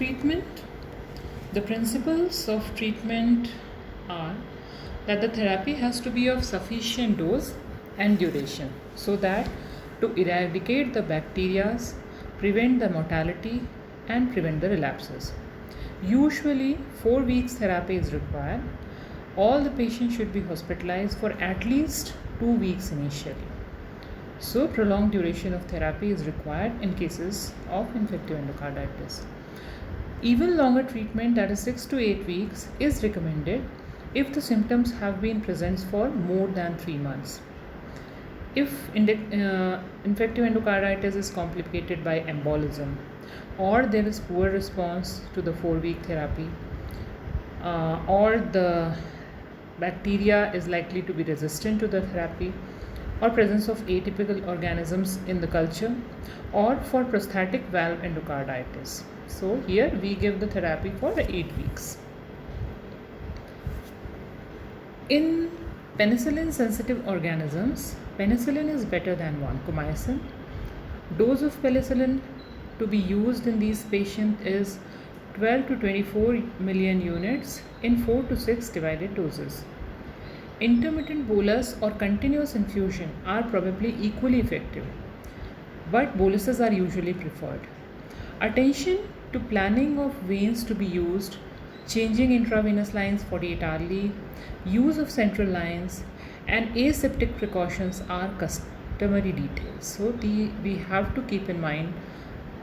Treatment. The principles of treatment are that the therapy has to be of sufficient dose and duration so that to eradicate the bacteria, prevent the mortality, and prevent the relapses. Usually 4 weeks therapy is required. All the patients should be hospitalized for at least 2 weeks initially. So prolonged duration of therapy is required in cases of infective endocarditis. Even longer treatment, that is 6 to 8 weeks, is recommended if the symptoms have been present for more than 3 months. If infective endocarditis is complicated by embolism, or there is poor response to the 4-week therapy, or the bacteria is likely to be resistant to the therapy, or presence of atypical organisms in the culture, or for prosthetic valve endocarditis. So here we give the therapy for 8 weeks. In penicillin sensitive organisms, penicillin is better than vancomycin. Dose of penicillin to be used in these patients is 12 to 24 million units in 4 to 6 divided doses. Intermittent bolus or continuous infusion are probably equally effective, but boluses are usually preferred. Attention to planning of veins to be used, changing intravenous lines 48 hourly, use of central lines, and aseptic precautions are customary details. So we have to keep in mind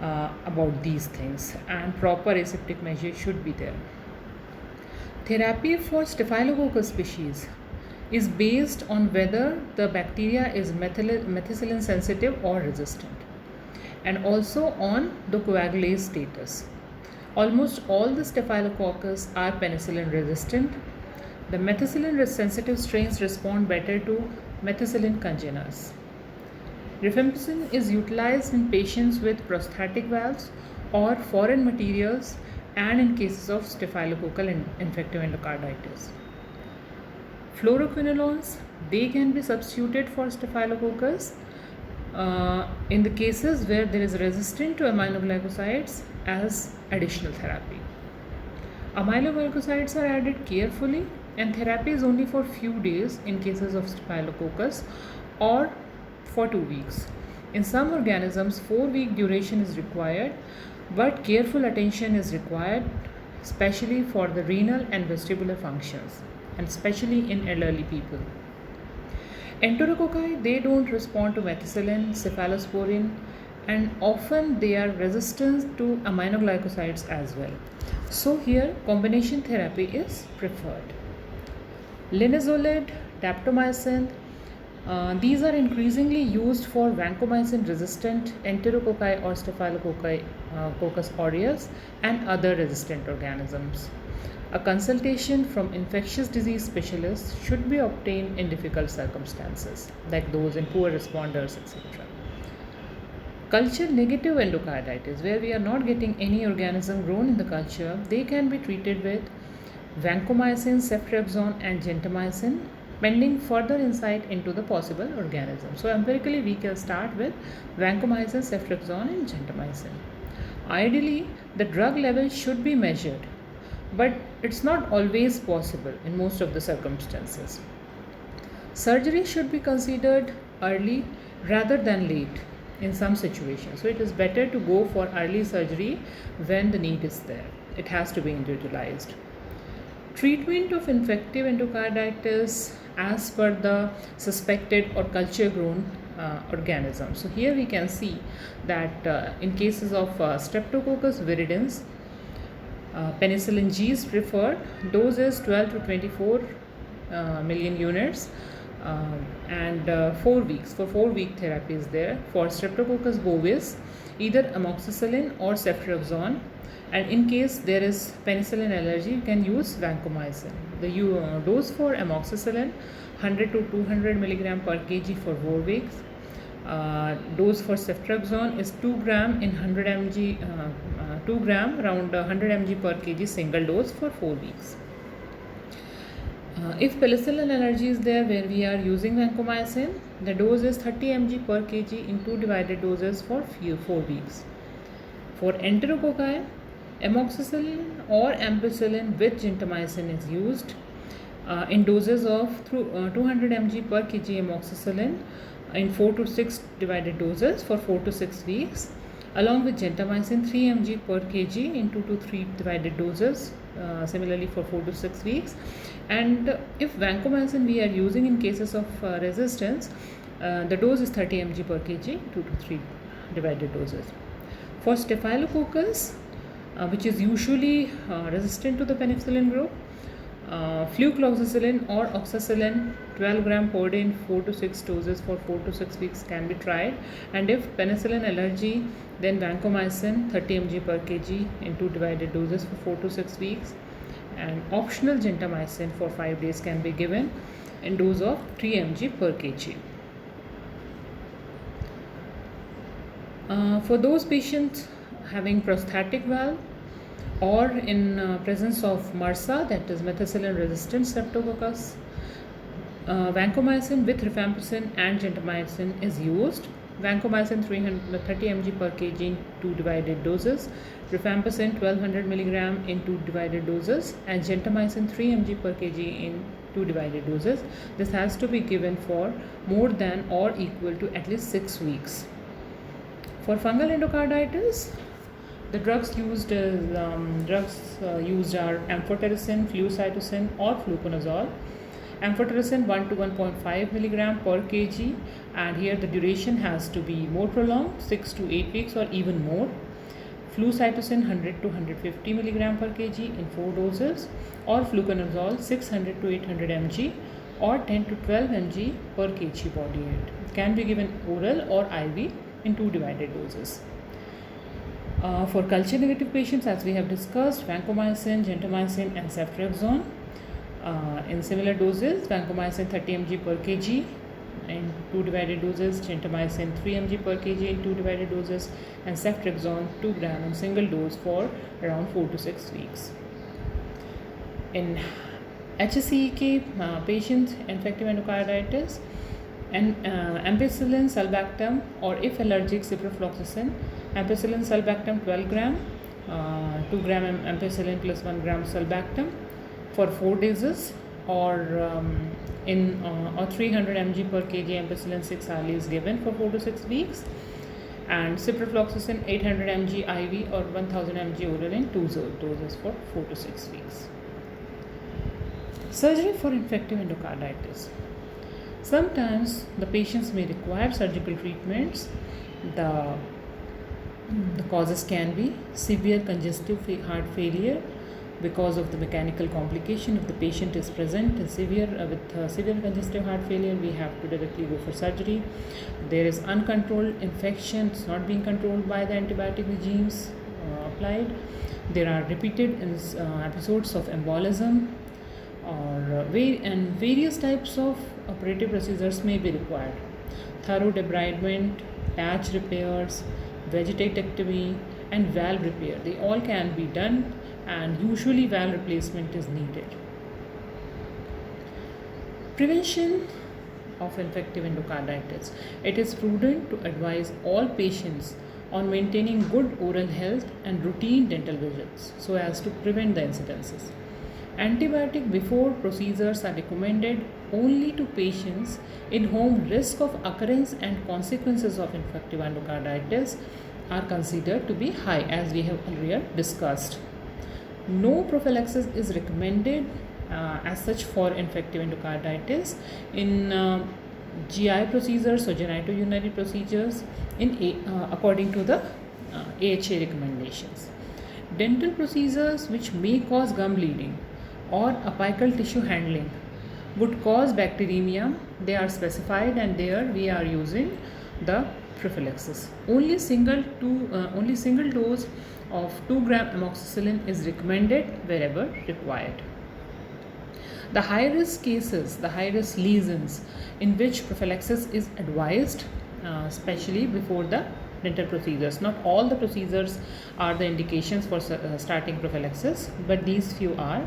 about these things, and proper aseptic measures should be there. Therapy for Staphylococcus species is based on whether the bacteria is methicillin sensitive or resistant, and also on the coagulase status. Almost all the Staphylococcus are penicillin resistant. The methicillin sensitive strains respond better to methicillin congeners. Rifampicin is utilized in patients with prosthetic valves or foreign materials and in cases of staphylococcal infective endocarditis. Fluoroquinolones, they can be substituted for staphylococcus in the cases where there is resistance to aminoglycosides as additional therapy. Aminoglycosides are added carefully, and therapy is only for few days in cases of staphylococcus or for 2 weeks. In some organisms, 4-week duration is required, but careful attention is required, especially for the renal and vestibular functions, and especially in elderly people. Enterococci, they don't respond to methicillin, cephalosporin, and often they are resistant to aminoglycosides as well. So here combination therapy is preferred. Linezolid, daptomycin, these are increasingly used for vancomycin resistant enterococci or staphylococcus aureus and other resistant organisms. A consultation from infectious disease specialists should be obtained in difficult circumstances, like those in poor responders, etc. Culture negative endocarditis, where we are not getting any organism grown in the culture, they can be treated with vancomycin, ceftriaxone, and gentamicin, pending further insight into the possible organism. So empirically, we can start with vancomycin, ceftriaxone, and gentamicin. Ideally, the drug level should be measured, but it's not always possible in most of the circumstances. Surgery should be considered early rather than late in some situations. So it is better to go for early surgery when the need is there. It has to be individualized. Treatment of infective endocarditis as per the suspected or culture grown organism. So here we can see that in cases of Streptococcus viridans, penicillin G is preferred. Dose is 12 to 24 million units and 4 weeks. For 4-week therapy is there. For Streptococcus bovis, either amoxicillin or ceftriaxone, and in case there is penicillin allergy, you can use vancomycin. The dose for amoxicillin 100 to 200 milligram per kg for 4 weeks. Dose for ceftriaxone is 2 gram in 100 mg, 2 gram around 100 mg per kg single dose for 4 weeks. If penicillin allergy is there where we are using vancomycin, the dose is 30 mg per kg in 2 divided doses for 4 weeks. For enterococci, Amoxicillin or ampicillin with gentamicin is used in doses of 200 mg per kg amoxicillin in 4 to 6 divided doses for 4 to 6 weeks, along with gentamicin 3 mg per kg in 2 to 3 divided doses, similarly for 4 to 6 weeks. And if vancomycin we are using in cases of resistance, the dose is 30 mg per kg, 2 to 3 divided doses. For staphylococcus, which is usually resistant to the penicillin group, flucloxacillin or oxacillin 12 gram per day in 4 to 6 doses for 4 to 6 weeks can be tried. And if penicillin allergy, then vancomycin 30 mg per kg in 2 divided doses for 4 to 6 weeks. And optional gentamicin for 5 days can be given in dose of 3 mg per kg. For those patients having prosthetic valve or in presence of MRSA, that is methicillin resistant streptococcus, vancomycin with rifampicin and gentamicin is used. Vancomycin 30 mg per kg in 2 divided doses, rifampicin 1200 mg in 2 divided doses, and gentamicin 3 mg per kg in 2 divided doses. This has to be given for more than or equal to at least 6 weeks. For fungal endocarditis, the drugs used are amphotericin, flucytosine or fluconazole. Amphotericin 1 to 1.5 mg per kg, and here the duration has to be more prolonged, 6 to 8 weeks or even more. Flucytosine 100 to 150 mg per kg in 4 doses, or fluconazole 600 to 800 mg or 10 to 12 mg per kg body weight. It can be given oral or IV in 2 divided doses. For culture negative patients, as we have discussed, vancomycin, gentamicin and ceftriaxone in similar doses. Vancomycin 30 mg per kg in 2 divided doses, gentamicin 3 mg per kg in 2 divided doses, and ceftriaxone 2 gram in single dose for around 4 to 6 weeks. In HSCEK patients, infective endocarditis, and ampicillin sulbactam, or if allergic, ciprofloxacin. Ampicillin sulbactam 12 gram, 2 gram ampicillin plus 1 gram sulbactam for 4 doses, or 300 mg per kg ampicillin 6 hourly is given for 4 to 6 weeks, and ciprofloxacin 800 mg IV or 1000 mg oral in 2 doses for 4 to 6 weeks. Surgery for infective endocarditis. Sometimes the patients may require surgical treatments. The causes can be severe congestive heart failure because of the mechanical complication. If the patient is present with severe congestive heart failure, we have to directly go for surgery. There is uncontrolled infection, it's not being controlled by the antibiotic regimes applied. There are repeated episodes of embolism, and various types of operative procedures may be required. Thorough debridement, patch repairs, vegetatectomy and valve repair, they all can be done, and usually valve replacement is needed. Prevention of infective endocarditis. It is prudent to advise all patients on maintaining good oral health and routine dental visits so as to prevent the incidences. Antibiotic before procedures are recommended only to patients in whom risk of occurrence and consequences of infective endocarditis are considered to be high, as we have earlier discussed. No prophylaxis is recommended as such for infective endocarditis in GI procedures or genitourinary procedures according to the AHA recommendations. Dental procedures which may cause gum bleeding or apical tissue handling would cause bacteremia, they are specified, and there we are using the prophylaxis. Only single dose of 2 gram amoxicillin is recommended wherever required. The high risk cases, the high risk lesions in which prophylaxis is advised, especially before the dental procedures. Not all the procedures are the indications for starting prophylaxis, but these few are.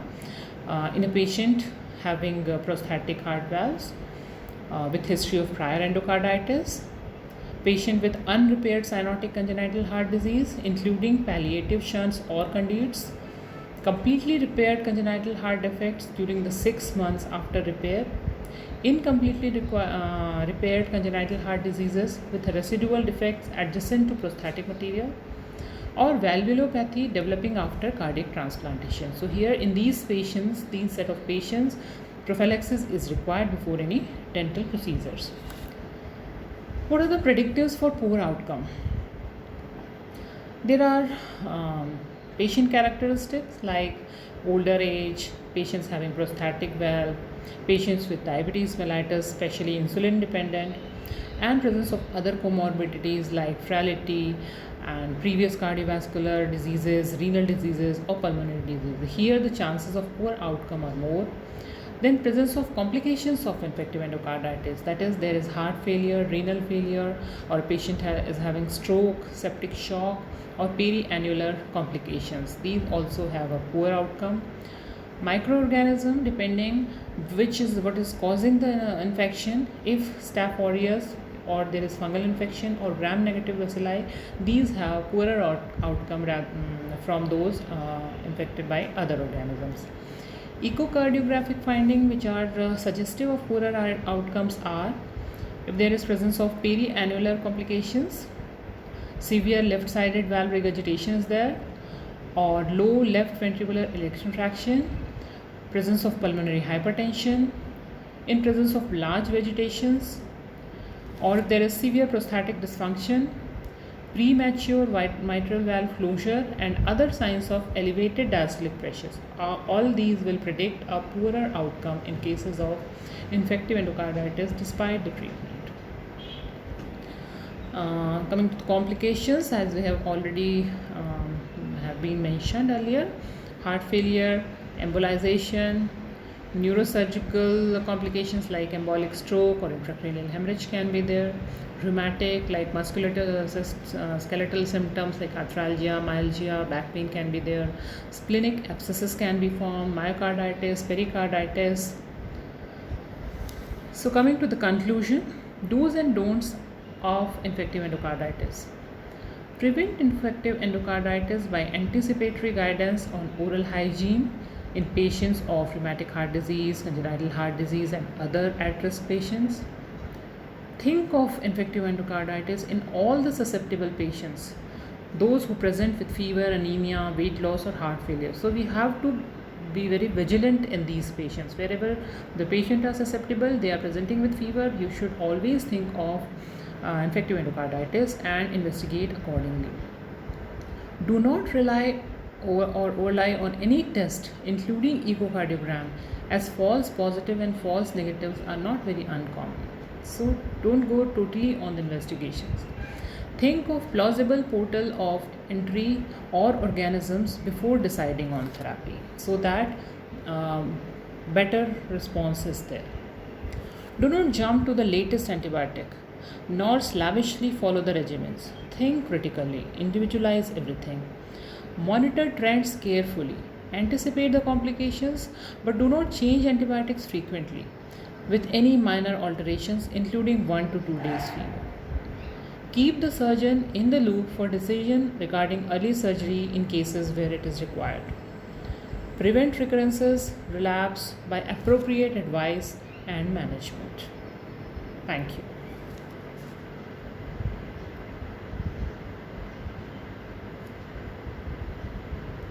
In a patient having prosthetic heart valves with history of prior endocarditis, Patient with unrepaired cyanotic congenital heart disease, including palliative shunts or conduits. Completely repaired congenital heart defects during the 6 months after repair. Incompletely repaired congenital heart diseases with residual defects adjacent to prosthetic material, or valvulopathy developing after cardiac transplantation. So here in these patients, these set of patients, prophylaxis is required before any dental procedures. What are the predictors for poor outcome? There are patient characteristics like older age, patients having prosthetic valve, patients with diabetes mellitus, especially insulin dependent, and presence of other comorbidities like frailty and previous cardiovascular diseases, renal diseases, or pulmonary diseases. Here the chances of poor outcome are more. Then presence of complications of infective endocarditis, that is, there is heart failure, renal failure, or a patient is having stroke, septic shock, or periannular complications. These also have a poor outcome. Microorganism, depending what is causing the infection, if Staph aureus or there is fungal infection or gram-negative bacilli, these have poorer outcome from those infected by other organisms. Echocardiographic findings which are suggestive of poorer outcomes are if there is presence of periannular complications, severe left-sided valve regurgitation is there, or low left ventricular ejection fraction, presence of pulmonary hypertension, in presence of large vegetations, or if there is severe prostatic dysfunction, premature mitral valve closure, and other signs of elevated diastolic pressures. All these will predict a poorer outcome in cases of infective endocarditis despite the treatment. Coming to the complications, as we have already have been mentioned earlier, heart failure, embolization, neurosurgical complications like embolic stroke or intracranial hemorrhage can be there, rheumatic like musculoskeletal symptoms like arthralgia, myalgia, back pain can be there, splenic abscesses can be formed, myocarditis, pericarditis. So coming to the conclusion, do's and don'ts of infective endocarditis. Prevent infective endocarditis by anticipatory guidance on oral hygiene in patients of rheumatic heart disease, congenital heart disease, and other at-risk patients. Think of infective endocarditis in all the susceptible patients, those who present with fever, anemia, weight loss, or heart failure. So we have to be very vigilant in these patients. Wherever the patient are susceptible, they are presenting with fever, you should always think of infective endocarditis and investigate accordingly. Do not rely on any test, including echocardiogram, as false positive and false negatives are not very uncommon. So don't go totally on the investigations. Think of plausible portal of entry or organisms before deciding on therapy, so that better response is there. Do not jump to the latest antibiotic, nor slavishly follow the regimens. Think critically, individualize everything. Monitor trends carefully. Anticipate the complications, but do not change antibiotics frequently with any minor alterations, including 1 to 2 days fever. Keep the surgeon in the loop for decision regarding early surgery in cases where it is required. Prevent recurrences, relapse by appropriate advice and management. Thank you.